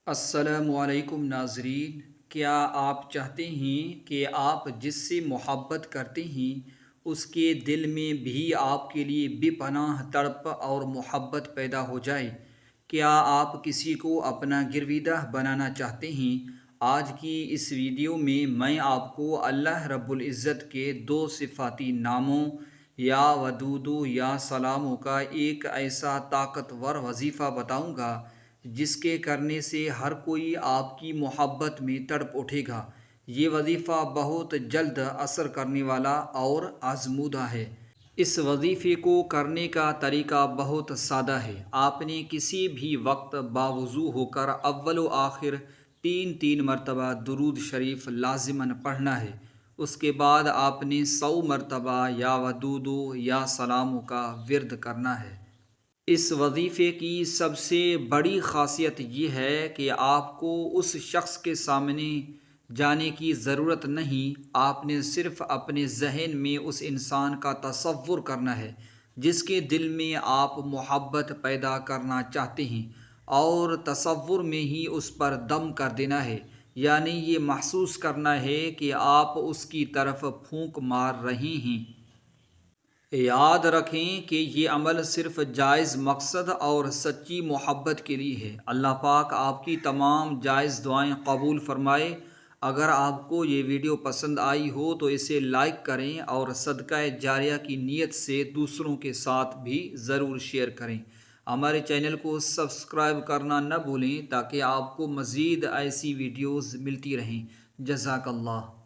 السلام علیکم ناظرین، کیا آپ چاہتے ہیں کہ آپ جس سے محبت کرتے ہیں اس کے دل میں بھی آپ کے لیے بے پناہ تڑپ اور محبت پیدا ہو جائے؟ کیا آپ کسی کو اپنا گرویدہ بنانا چاہتے ہیں؟ آج کی اس ویڈیو میں آپ کو اللہ رب العزت کے دو صفاتی ناموں یا ودودو یا سلاموں کا ایک ایسا طاقتور وظیفہ بتاؤں گا جس کے کرنے سے ہر کوئی آپ کی محبت میں تڑپ اٹھے گا۔ یہ وظیفہ بہت جلد اثر کرنے والا اور آزمودہ ہے۔ اس وظیفے کو کرنے کا طریقہ بہت سادہ ہے۔ آپ نے کسی بھی وقت باوضو ہو کر اول و آخر تین تین مرتبہ درود شریف لازماً پڑھنا ہے۔ اس کے بعد آپ نے 100 مرتبہ یا ودودو یا سلاموں کا ورد کرنا ہے۔ اس وظیفے کی سب سے بڑی خاصیت یہ ہے کہ آپ کو اس شخص کے سامنے جانے کی ضرورت نہیں، آپ نے صرف اپنے ذہن میں اس انسان کا تصور کرنا ہے جس کے دل میں آپ محبت پیدا کرنا چاہتے ہیں، اور تصور میں ہی اس پر دم کر دینا ہے، یعنی یہ محسوس کرنا ہے کہ آپ اس کی طرف پھونک مار رہے ہیں۔ یاد رکھیں کہ یہ عمل صرف جائز مقصد اور سچی محبت کے لیے ہے۔ اللہ پاک آپ کی تمام جائز دعائیں قبول فرمائے۔ اگر آپ کو یہ ویڈیو پسند آئی ہو تو اسے لائک کریں اور صدقہ جاریہ کی نیت سے دوسروں کے ساتھ بھی ضرور شیئر کریں۔ ہمارے چینل کو سبسکرائب کرنا نہ بھولیں تاکہ آپ کو مزید ایسی ویڈیوز ملتی رہیں۔ جزاک اللہ۔